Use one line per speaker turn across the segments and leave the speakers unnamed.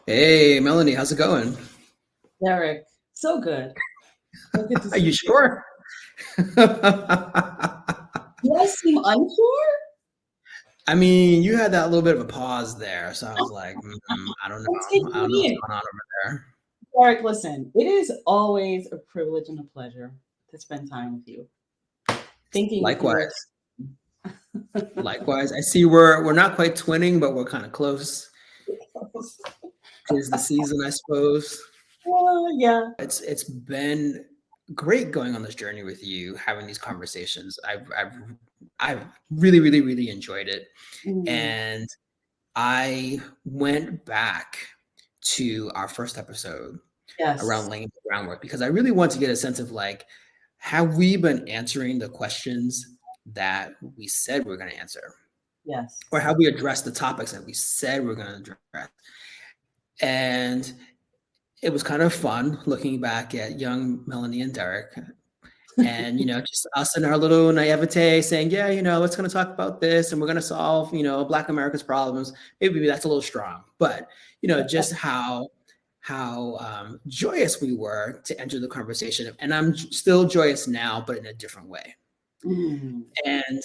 Hey, Melanie, how's it going?
Derek, so good. So good to
Are you
see you.
sure?
Do I seem unsure?
I mean, you had that little bit of a pause there, so I was like, I don't
I'm
know. I
taking
don't know what's
it in.
going on over there.
Derek, listen, it is always a privilege and a pleasure to spend time with you. Thinking of you is
Likewise, likewise. I see we're not quite twinning, but we're kind of close. 'Tis the season, I suppose.
yeah.
It's been great going on this journey with you, having these conversations. I've really enjoyed it,
Mm,
and I went back to our first episode
yes.
around laying the groundwork because I really want to get a sense of like, have we been answering the questions that we said we are going to answer?
Yes.
Or have we addressed the topics that we said we are going to address? And it was kind of fun looking back at young Melanie and Derek and, just us and our little naivete saying, yeah, let's going to talk about this and we're going to solve, Black America's problems. Maybe that's a little strong, but, just how joyous we were to enter the conversation. And I'm still joyous now, but in a different way.
Mm,
And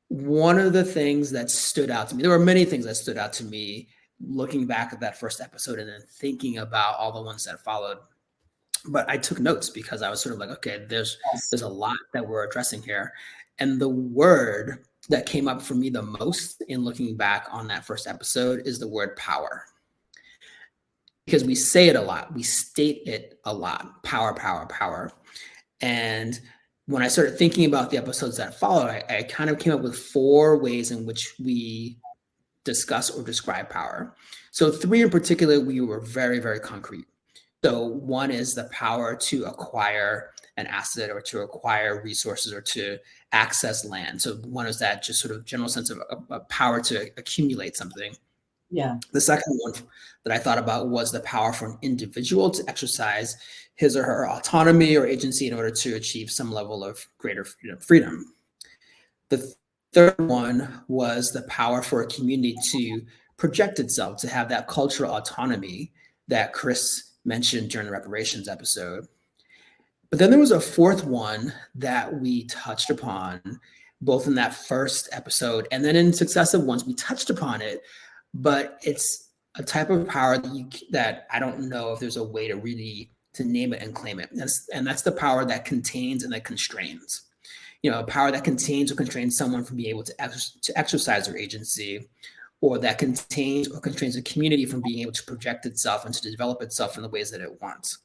one of the things that stood out to me, there were many things that stood out to me looking back at that first episode and then thinking about all the ones that followed. But I took notes because I was sort of like, okay,
yes.
there's a lot that we're addressing here. And the word that came up for me the most in looking back on that first episode is the word power. Because we say it a lot, we state it a lot, power, power, power. And when I started thinking about the episodes that followed, I kind of came up with 4 ways in which we discuss or describe power. So 3 in particular, we were very concrete. So one is the power to acquire an asset or to acquire resources or to access land. So one is that just sort of general sense of a power to accumulate something.
Yeah.
The second one that I thought about was the power for an individual to exercise his or her autonomy or agency in order to achieve some level of greater freedom. The third one was the power for a community to project itself, to have that cultural autonomy that Chris mentioned during the reparations episode. But then there was a fourth one that we touched upon both in that first episode and then in successive ones. We touched upon it, but it's a type of power that I don't know if there's a way to really to name it and claim it. And that's the power that contains and that constrains. A power that contains or constrains someone from being able to exercise their agency, or that contains or constrains a community from being able to project itself and to develop itself in the ways that it wants.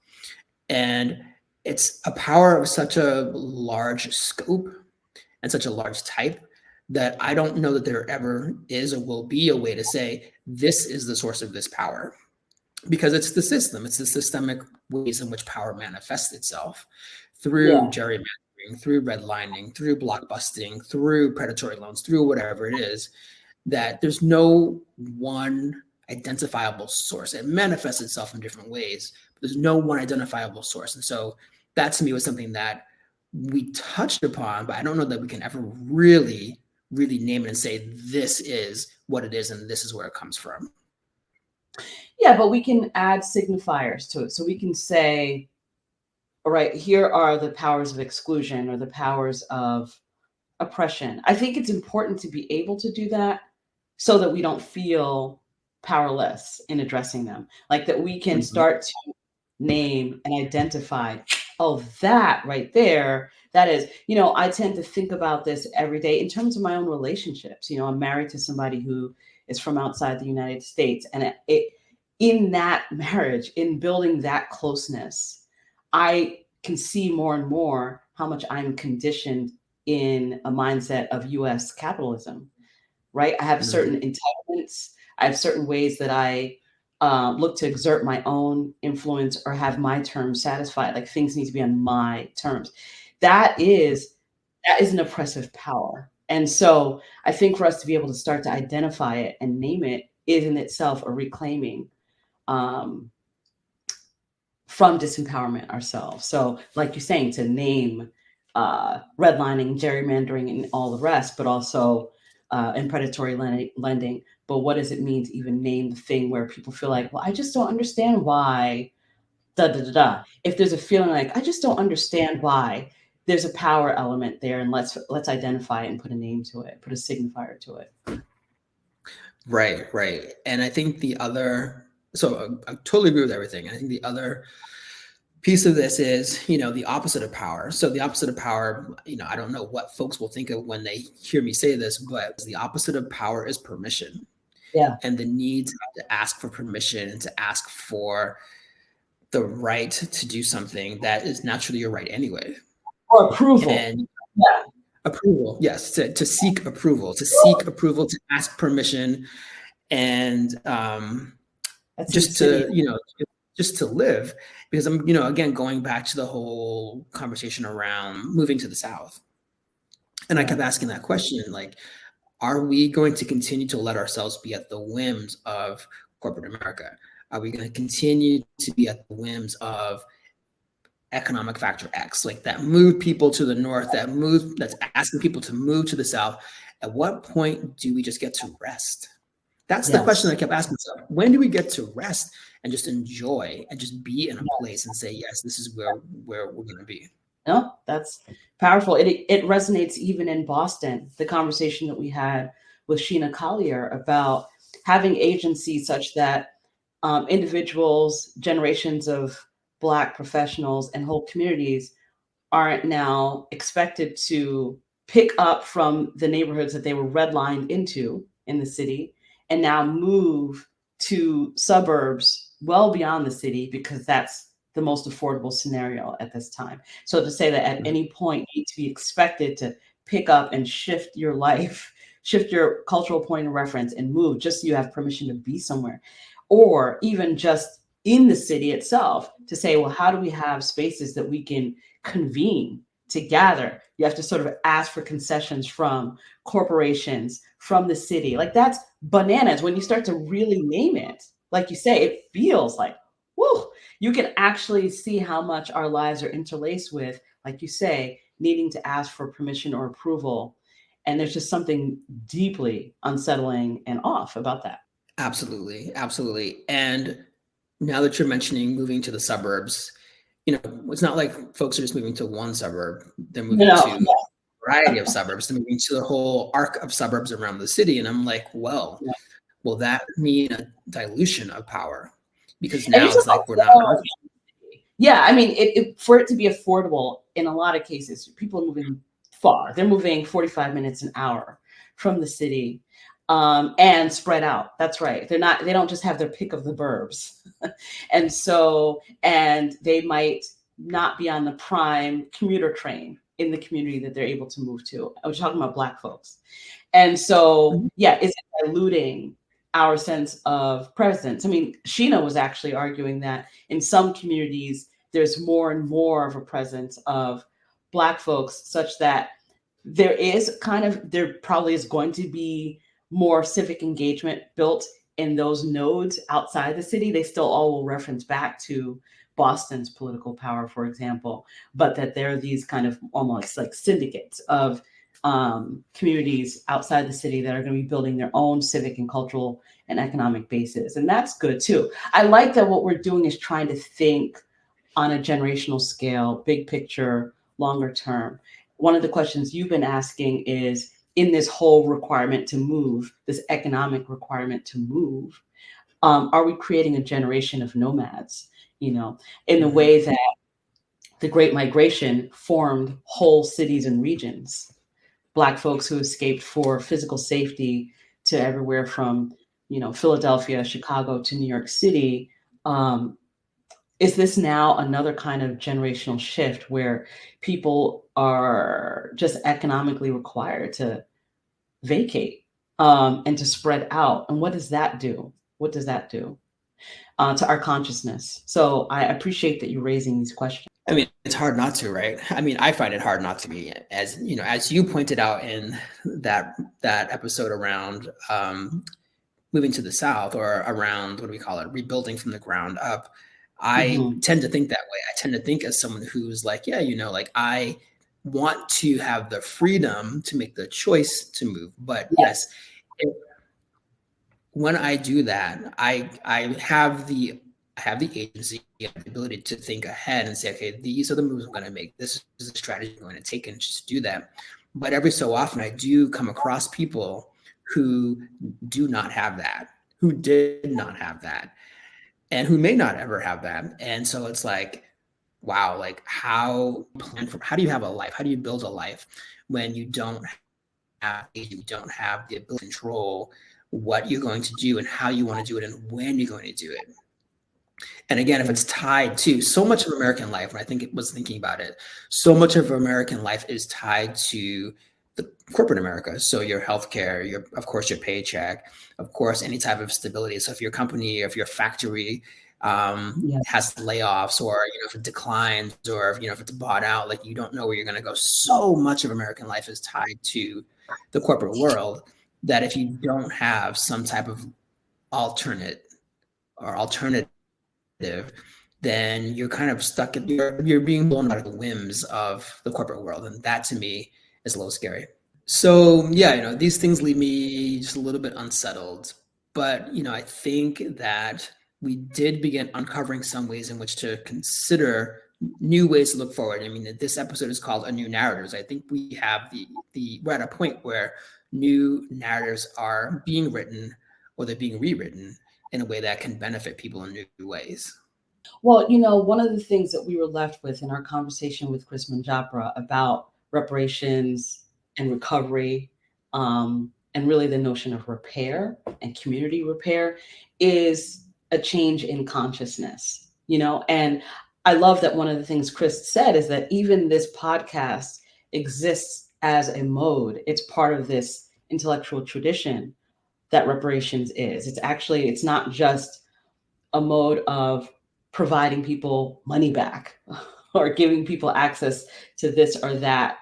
And it's a power of such a large scope and such a large type that I don't know that there ever is or will be a way to say this is the source of this power, because it's the system, it's the systemic ways in which power manifests itself through
Yeah.
gerrymandering, through redlining, through blockbusting, through predatory loans, through whatever it is, that there's no one identifiable source. It manifests itself in different ways, but there's no one identifiable source. And so that to me was something that we touched upon, but I don't know that we can ever really name it and say this is what it is and this is where it comes from.
Yeah, but we can add signifiers to it. So we can say, all right, here are the powers of exclusion or the powers of oppression. I think it's important to be able to do that so that we don't feel powerless in addressing them. Like that we can
Mhm.
start to name and identify, oh, that right there, that is, I tend to think about this every day in terms of my own relationships. I'm married to somebody who is from outside the United States. And it in that marriage, in building that closeness, I can see more and more how much I'm conditioned in a mindset of US capitalism, right? I have
Mhm.
certain entitlements. I have certain ways that I look to exert my own influence or have my terms satisfied. Like things need to be on my terms. That is that is an oppressive power. And so I think for us to be able to start to identify it and name it is in itself a reclaiming um, from disempowerment ourselves. So, like you're saying, to name redlining, gerrymandering, and all the rest, but also in predatory lending. But what does it mean to even name the thing where people feel like, well, I just don't understand why, da da da da. If there's a feeling like I just don't understand why, there's a power element there, and let's identify it and put a name to it, put a signifier to it.
Right. And I think the other, so I totally agree with everything. I think the other piece of this is, the opposite of power. So the opposite of power, I don't know what folks will think of when they hear me say this, but the opposite of power is permission.
Yeah.
And the need to ask for permission and to ask for the right to do something that is naturally your right anyway.
Or approval.
And yeah. Approval, yes, to seek approval, to ask permission, and just to, just to live. Because I'm, again, going back to the whole conversation around moving to the South. And I kept asking that question, like, are we going to continue to let ourselves be at the whims of corporate America? Are we going to continue to be at the whims of economic factor X, like that move people to the north, that's asking people to move to the South? At what point do we just get to rest? That's the question I kept asking myself. When do we get to rest and just enjoy and just be in a place and say, yes, this is where we're going to be?
No, that's powerful. It resonates even in Boston. The conversation that we had with Sheena Collier about having agency such that individuals, generations of Black professionals, and whole communities aren't now expected to pick up from the neighborhoods that they were redlined into in the city and now move to suburbs well beyond the city because that's the most affordable scenario at this time. So to say that at any point you need to be expected to pick up and shift your life, shift your cultural point of reference and move just so you have permission to be somewhere, or even just in the city itself to say, well, how do we have spaces that we can convene to gather? You have to sort of ask for concessions from corporations, from the city. Like that's bananas. When you start to really name it, like you say, it feels like, whoa, you can actually see how much our lives are interlaced with, like you say, needing to ask for permission or approval. And there's just something deeply unsettling and off about that.
Absolutely. And now that you're mentioning moving to the suburbs, it's not like folks are just moving to one suburb. They're moving to a variety of suburbs. They're moving to the whole arc of suburbs around the city. And I'm like, well, will that mean a dilution of power? Because now it's like we're not.
Yeah, I mean, for it to be affordable, in a lot of cases, people are moving far. They're moving 45 minutes an hour from the city. And spread out. That's right. They don't just have their pick of the burbs. and they might not be on the prime commuter train in the community that they're able to move to. I was talking about Black folks. And so, is it diluting our sense of presence? I mean, Sheena was actually arguing that in some communities, there's more and more of a presence of Black folks such that there probably is going to be more civic engagement built in those nodes outside the city. They still all will reference back to Boston's political power, for example, but that there are these kind of almost like syndicates of communities outside the city that are going to be building their own civic and cultural and economic bases. And that's good too. I like that what we're doing is trying to think on a generational scale, big picture, longer term. One of the questions you've been asking is, in this whole requirement to move, this economic requirement to move, are we creating a generation of nomads, in the way that the Great Migration formed whole cities and regions? Black folks who escaped for physical safety to everywhere from, Philadelphia, Chicago to New York City. Is this now another kind of generational shift where people are just economically required to vacate and to spread out? And what does that do? To our consciousness? So I appreciate that you're raising these questions.
I mean, it's hard not to, right? I mean, I find it hard not to be, as you pointed out in that episode around moving to the South, or around, what do we call it, rebuilding from the ground up. I tend to think that way. I tend to think as someone who's like, yeah, like I want to have the freedom to make the choice to move. But yes,
Yes.
when I do that, I have the agency, the ability to think ahead and say, okay, these are the moves I'm going to make. This is the strategy I'm going to take, and just do that. But every so often, I do come across people who do not have that, who did not have that, and who may not ever have that. And so it's like, wow, like how do you have a life? How do you build a life when you don't you don't have the ability to control what you're going to do and how you want to do it and when you're going to do it? And again, if it's tied to so much of American life, when I think it was thinking about it, so much of American life is tied to the corporate America. So your healthcare, your of course your paycheck, of course any type of stability. So if your company, if your factory
Yeah.
has layoffs, or if it declines, or if it's bought out, like you don't know where you're going to go. So much of American life is tied to the corporate world that if you don't have some type of alternate or alternative, then you're kind of stuck in you're being blown out of the whims of the corporate world, and that to me is a little scary. So yeah, these things leave me just a little bit unsettled. But I think that we did begin uncovering some ways in which to consider new ways to look forward. I mean, this episode is called "A New Narratives." I think we have we're at a point where new narratives are being written, or they're being rewritten in a way that can benefit people in new ways.
Well, one of the things that we were left with in our conversation with Chris Manjapra about reparations and recovery, and really the notion of repair and community repair, is a change in consciousness, and I love that one of the things Chris said is that even this podcast exists as a mode. It's part of this intellectual tradition that reparations is. It's not just a mode of providing people money back or giving people access to this or that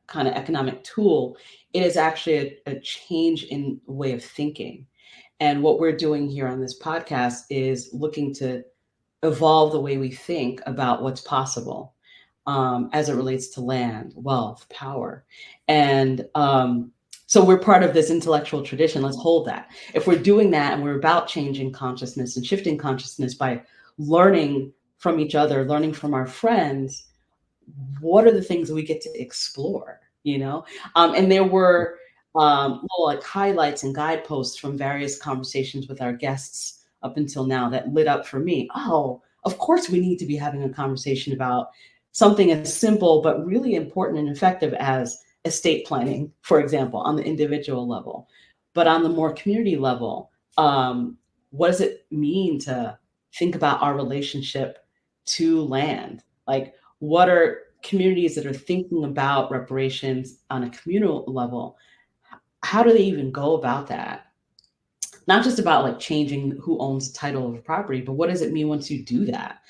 kind of economic tool. It is actually a change in way of thinking. And what we're doing here on this podcast is looking to evolve the way we think about what's possible, as it relates to land, wealth, power. And so we're part of this intellectual tradition. Let's hold that. If we're doing that and we're about changing consciousness and shifting consciousness by learning from each other, learning from our friends, what are the things that we get to explore? And there were little like highlights and guideposts from various conversations with our guests up until now that lit up for me. Oh, of course, we need to be having a conversation about something as simple but really important and effective as estate planning, for example, on the individual level. But on the more community level, what does it mean to think about our relationship to land? Like, what are communities that are thinking about reparations on a communal level? How do they even go about that? Not just about like changing who owns the title of a property, but what does it mean once you do that?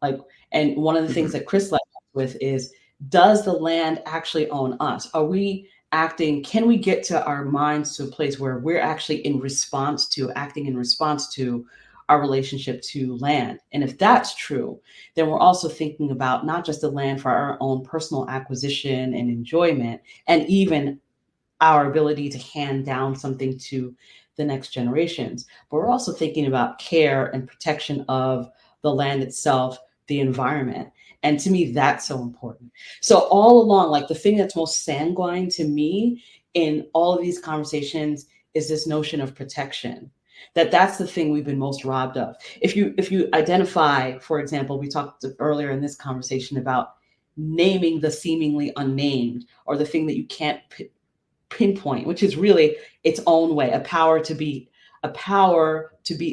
Like, and one of the things
Mhm.
that Chris left us with is, does the land actually own us? Are we can we get to our minds to a place where we're actually acting in response to our relationship to land? And if that's true, then we're also thinking about not just the land for our own personal acquisition and enjoyment, and even our ability to hand down something to the next generations. But we're also thinking about care and protection of the land itself, the environment. And to me, that's so important. So all along, like the thing that's most sanguine to me in all of these conversations is this notion of protection. That's the thing we've been most robbed of. If you identify, for example, we talked earlier in this conversation about naming the seemingly unnamed, or the thing that you can't pinpoint, which is really its own way, a power to be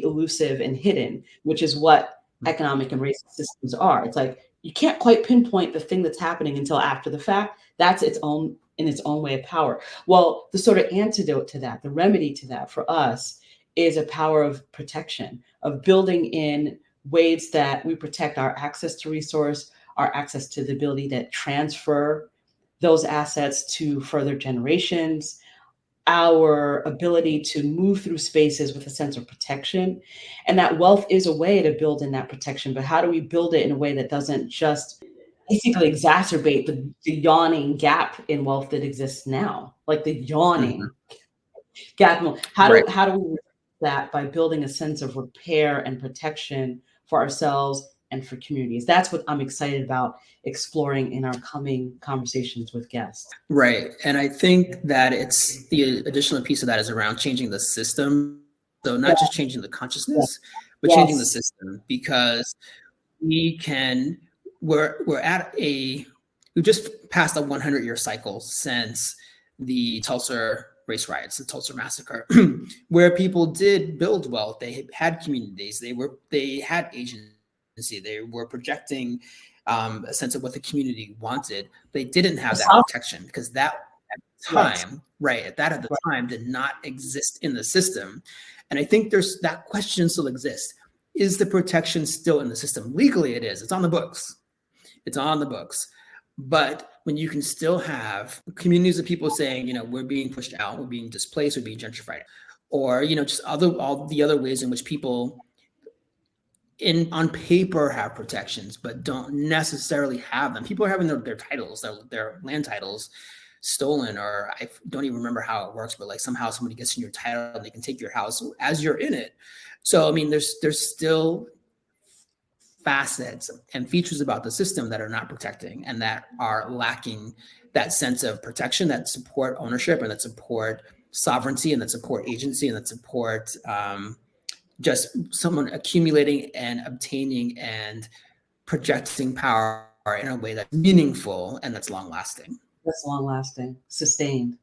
elusive and hidden, which is what economic and racist systems are. It's like you can't quite pinpoint the thing that's happening until after the fact. That's its own way of power. Well, the sort of antidote to that, the remedy to that for us, is a power of protection, of building in ways that we protect our access to resource, our access to the ability to transfer those assets to further generations, our ability to move through spaces with a sense of protection. And that wealth is a way to build in that protection. But how do we build it in a way that doesn't just basically exacerbate the yawning gap in wealth that exists now, like the
Mhm.
yawning gap.
Right.
How do we reverse that by building a sense of repair and protection for ourselves and for communities? That's what I'm excited about exploring in our coming conversations with guests.
Right. And I think that it's the additional piece of that is around changing the system. So
Yeah,
not just changing the
yeah,
consciousness, but changing the
yes.
system because we can we're at a we just passed a 100-year cycle since the Tulsa race riots, the Tulsa massacre, where people did build wealth. They had communities. They had agency. They were projecting a sense of what the community wanted. They didn't have that protection because that at the
Yes,
time, right, that at the
right.
time did not exist in the system. And I think there's that question still exists. Is the protection still in the system? Legally, it is. It's on the books. It's on the books. But when you can still have communities of people saying, we're being pushed out, we're being displaced, we're being gentrified, or just all the other ways in which people on paper have protections, but don't necessarily have them. People are having their titles, their land titles stolen, or I don't even remember how it works, but like somehow somebody gets in your title and they can take your house as you're in it. So I mean, there's still facets and features about the system that are not protecting and that are lacking that sense of protection, that support ownership, and that support sovereignty, and that support agency, and that support just someone accumulating and obtaining and projecting power in a way that's meaningful and that's long lasting.
That's long lasting, sustained.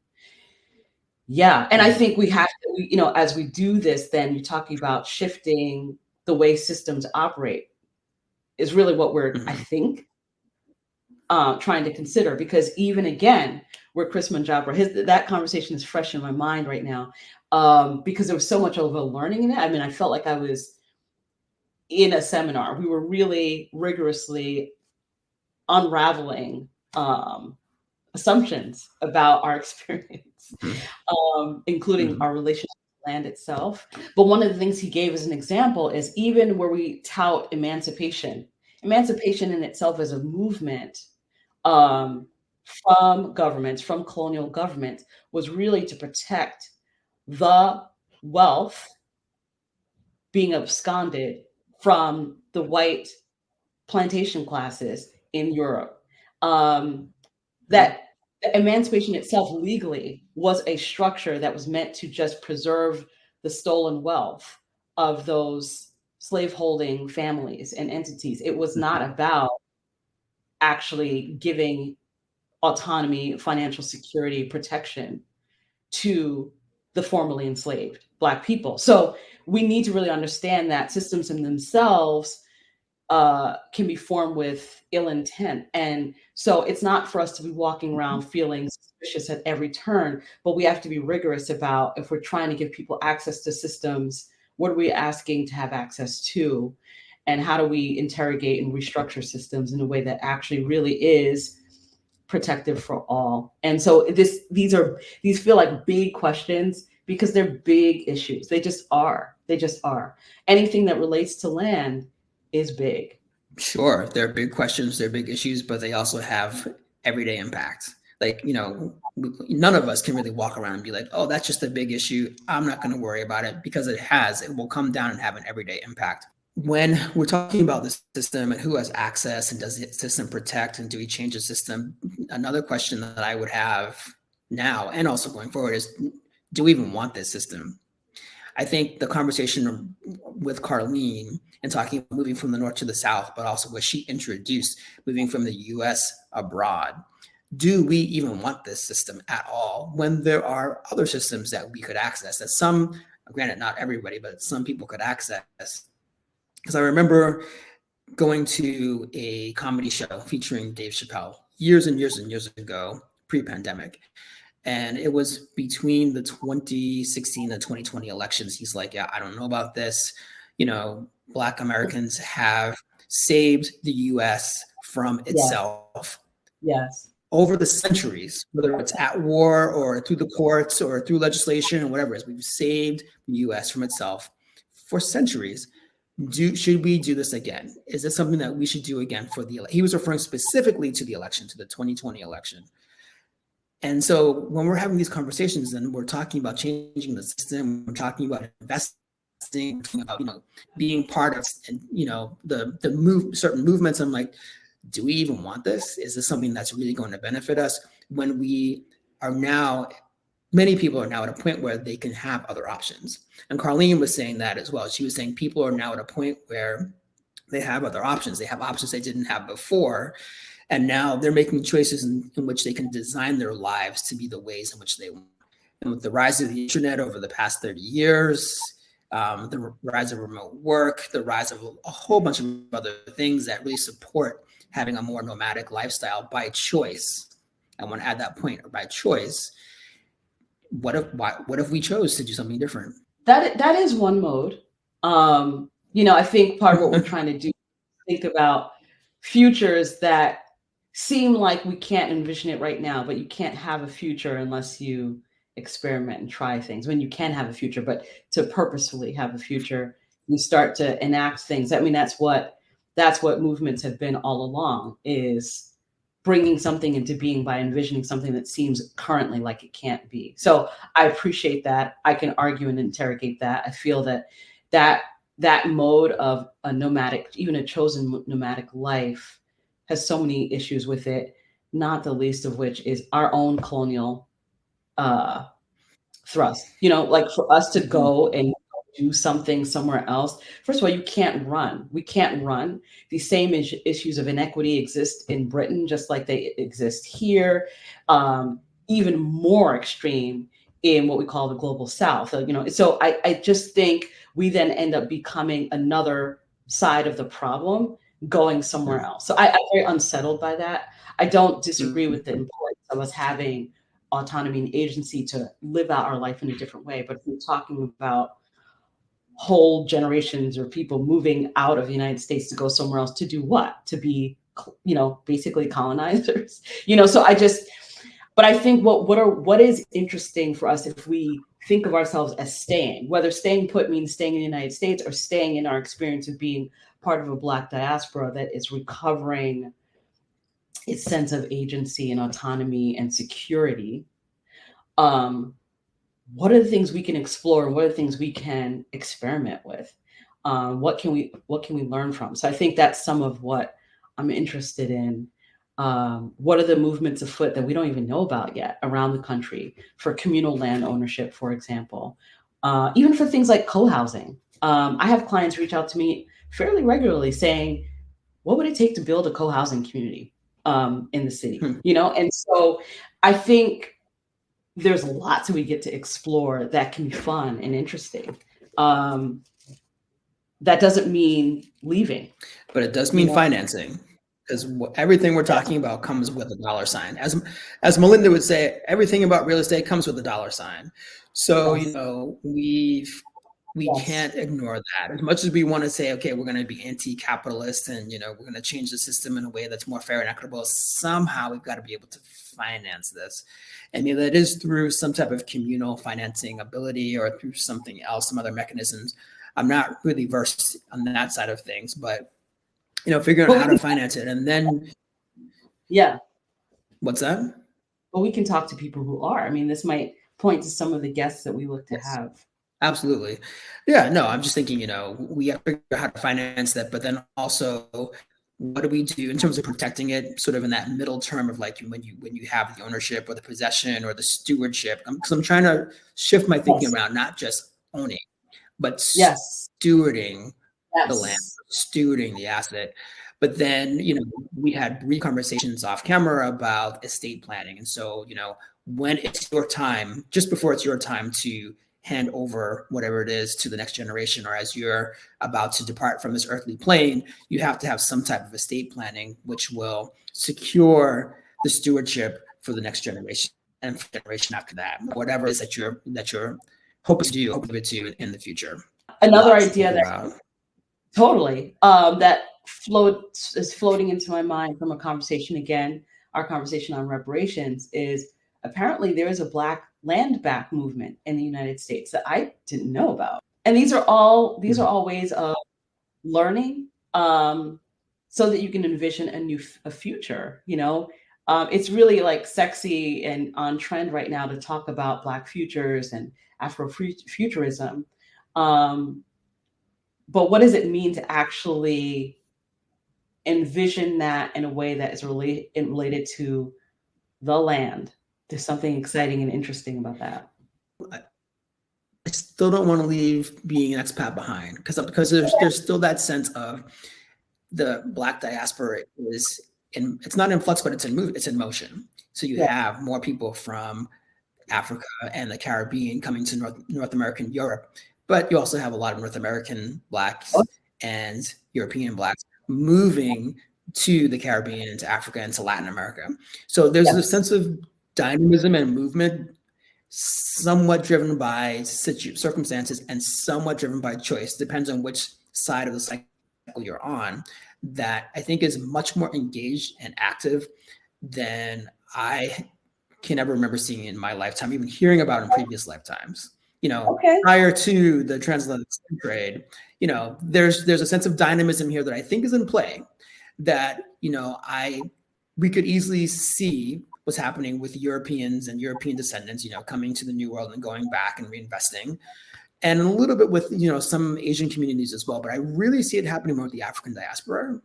Yeah, and I think we have to, as we do this, then you're talking about shifting the way systems operate is really what we're, I
Mm-hmm.
think, trying to consider. Because even again, where Chris Manjapra, that conversation is fresh in my mind right now, because there was so much of a learning in it. I mean, I felt like I was in a seminar. We were really rigorously unraveling assumptions about our experience, including
Mm-hmm.
our relationship with land itself. But one of the things he gave as an example is even where we tout emancipation in itself as a movement um, from governments, from colonial governments, was really to protect the wealth being absconded from the white plantation classes in Europe. That emancipation itself legally was a structure that was meant to just preserve the stolen wealth of those slaveholding families and entities. It was not about actually giving autonomy, financial security, protection to the formerly enslaved Black people. So we need to really understand that systems in themselves can be formed with ill intent. And so it's not for us to be walking around feeling suspicious at every turn, but we have to be rigorous about if we're trying to give people access to systems, what are we asking to have access to? And how do we interrogate and restructure systems in a way that actually really is protective for all? And so these feel like big questions because they're big issues. They just are. They just are. Anything that relates to land is big.
Sure, they're big questions, they're big issues, but they also have everyday impact. Like, none of us can really walk around and be like, oh, that's just a big issue. I'm not going to worry about it because it will come down and have an everyday impact. When we're talking about the system and who has access and does the system protect and do we change the system, another question that I would have now and also going forward is, do we even want this system? I think the conversation with Carlene and talking about moving from the north to the south, but also what she introduced, moving from the US abroad. Do we even want this system at all when there are other systems that we could access that some, granted, not everybody, but some people could access? Because I remember going to a comedy show featuring Dave Chappelle years and years and years ago, pre-pandemic. And it was between the 2016 and 2020 elections. He's like, yeah, I don't know about this. Black Americans have saved the US from
Yes,
itself
yes.
over the centuries, whether it's at war or through the courts or through legislation or whatever it is. We've saved the US from itself for centuries. should we do this again? Is this something that we should do again for he was referring specifically to the election, to the 2020 election. And so when we're having these conversations and we're talking about changing the system, we're talking about investing, about, being part of, the certain movements, I'm like, do we even want this? Is this something that's really going to benefit us when we are now, many people are now at a point where they can have other options. And Carlene was saying that as well. She was saying people are now at a point where they have other options. They have options they didn't have before. And now they're making choices in which they can design their lives to be the ways in which they want. And with the rise of the internet over the past 30 years, the rise of remote work, the rise of a whole bunch of other things that really support having a more nomadic lifestyle by choice. I want to add that point, by choice. What if we chose to do something different?
That is one mode. I think part of what we're trying to do is think about futures that seem like we can't envision it right now, but you can't have a future unless you experiment and try things. When you can have a future, but to purposefully have a future, you start to enact things. I mean, that's what movements have been all along, is bringing something into being by envisioning something that seems currently like it can't be. So I appreciate that. I can argue and interrogate that. I feel that mode of a nomadic, even a chosen nomadic life, has so many issues with it, not the least of which is our own colonial thrust. Like for us to go and do something somewhere else, first of all, you can't run. We can't run. The same issues of inequity exist in Britain, just like they exist here, even more extreme in what we call the global South. So I just think we then end up becoming another side of the problem, going somewhere else. So I'm very unsettled by that. I don't disagree with the importance of us having autonomy and agency to live out our life in a different way. But if we're talking about whole generations or people moving out of the United States to go somewhere else to do what? To be, basically colonizers. But I think what is interesting for us, if we think of ourselves as staying, whether staying put means staying in the United States or staying in our experience of being part of a Black diaspora that is recovering its sense of agency and autonomy and security. What are the things we can explore, and what are the things we can experiment with? What can we learn from? So I think that's some of what I'm interested in. What are the movements afoot that we don't even know about yet around the country for communal land ownership, for example, even for things like co-housing. I have clients reach out to me fairly regularly saying, what would it take to build a co-housing community in the city? And so I think there's lots we get to explore that can be fun and interesting. That doesn't mean leaving.
But it does mean financing, because everything we're talking about comes with a dollar sign. As Melinda would say, everything about real estate comes with a dollar sign. So, we can't ignore that. As much as we want to say, okay, we're going to be anti-capitalist and, we're going to change the system in a way that's more fair and equitable, somehow we've got to be able to finance this. And that is through some type of communal financing ability or through something else, some other mechanisms. I'm not really versed on that side of things, but, figuring out how to finance it. And then, what's that?
Well, we can talk to people who are. I mean, this might point to some of the guests that we look to have.
Absolutely. Yeah, no, I'm just thinking, we have to figure out how to finance that, but then also what do we do in terms of protecting it sort of in that middle term of like when you have the ownership or the possession or the stewardship? Because I'm trying to shift my thinking around not just owning, but stewarding the land, stewarding the asset. But then, we had brief conversations off camera about estate planning. And so, when it's your time, just before it's your time to hand over whatever it is to the next generation, or as you're about to depart from this earthly plane, you have to have some type of estate planning, which will secure the stewardship for the next generation and for the generation after that, whatever it is that you're hoping to do in the future.
Another idea that that is floating into my mind from a conversation, again, our conversation on reparations, is apparently there is a Black land back movement in the United States that I didn't know about. And these are all ways of learning, so that you can envision a future. It's really like sexy and on trend right now to talk about Black futures and Afrofuturism. Um, but what does it mean to actually envision that in a way that is related to the land? There's something exciting and interesting about that.
I still don't want to leave being an expat behind because there's still that sense of the Black diaspora it's not in flux, but it's in motion. So you
Yeah.
have more people from Africa and the Caribbean coming to North American Europe, but you also have a lot of North American Blacks and European Blacks moving to the Caribbean and to Africa and to Latin America. So there's a sense of dynamism and movement, somewhat driven by circumstances and somewhat driven by choice. Depends on which side of the cycle you're on. That I think is much more engaged and active than I can ever remember seeing in my lifetime, even hearing about in previous lifetimes. Prior to the transatlantic slave trade, there's a sense of dynamism here that I think is in play. That we could easily see what's happening with Europeans and European descendants, coming to the New World and going back and reinvesting, and a little bit with some Asian communities as well. But I really see it happening more with the African diaspora.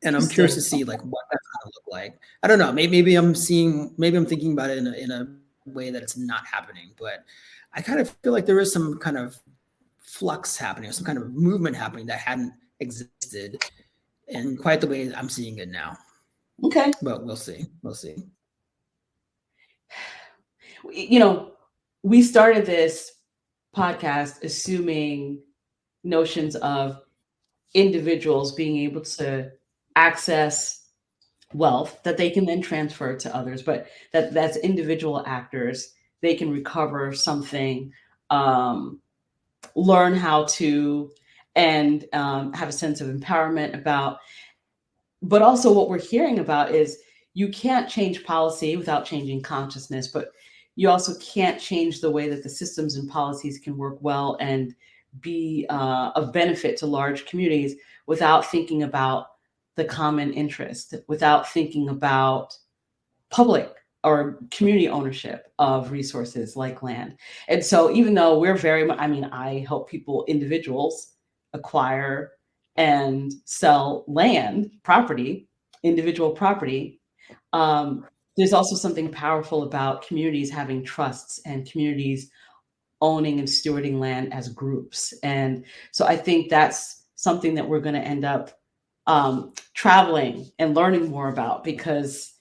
And I'm curious to see like what that's going to look like. I don't know. Maybe I'm thinking about it in a way that it's not happening. But I kind of feel like there is some kind of flux happening, or some kind of movement happening that hadn't existed in quite the way I'm seeing it now.
Okay.
But we'll see.
We started this podcast assuming notions of individuals being able to access wealth that they can then transfer to others, but that's individual actors. They can recover something, learn how to, and have a sense of empowerment about. But also what we're hearing about is you can't change policy without changing consciousness, but you also can't change the way that the systems and policies can work well and be of benefit to large communities without thinking about the common interest, without thinking about public or community ownership of resources like land. And so even though we're very much, I help individuals acquire and sell land, property, individual property. There's also something powerful about communities having trusts and communities owning and stewarding land as groups. And so I think that's something that we're going to end up traveling and learning more about, because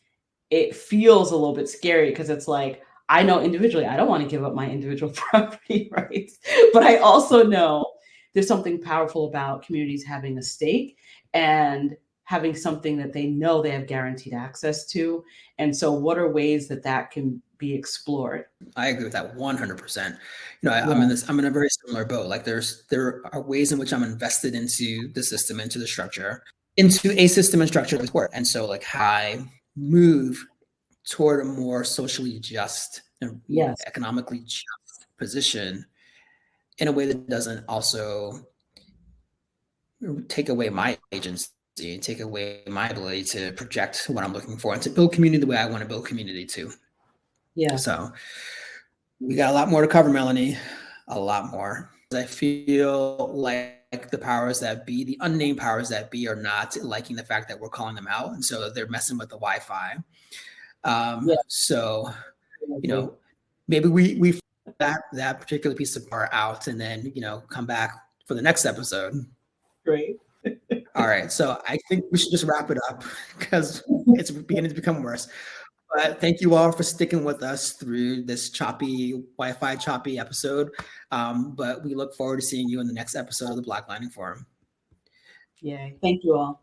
it feels a little bit scary, because it's like, I know individually, I don't want to give up my individual property rights, but I also know there's something powerful about communities having a stake and having something that they know they have guaranteed access to. And so what are ways that can be explored?
I agree with that 100%. I'm in a very similar boat. Like there are ways in which I'm invested into the system, into the structure, into a system and structure of sport. And so like I move toward a more socially just and economically just position in a way that doesn't also take away my agency, take away my ability to project what I'm looking for and to build community the way I want to build community too.
Yeah.
So we got a lot more to cover, Melanie, a lot more. I feel like the powers that be, the unnamed powers that be, are not liking the fact that we're calling them out. And so they're messing with the Wi-Fi. So, maybe we that particular piece of art out and then, come back for the next episode.
Great.
All right. So I think we should just wrap it up because it's beginning to become worse. But thank you all for sticking with us through this Wi-Fi choppy episode. But we look forward to seeing you in the next episode of the Black Lining Forum.
Yay. Thank you all.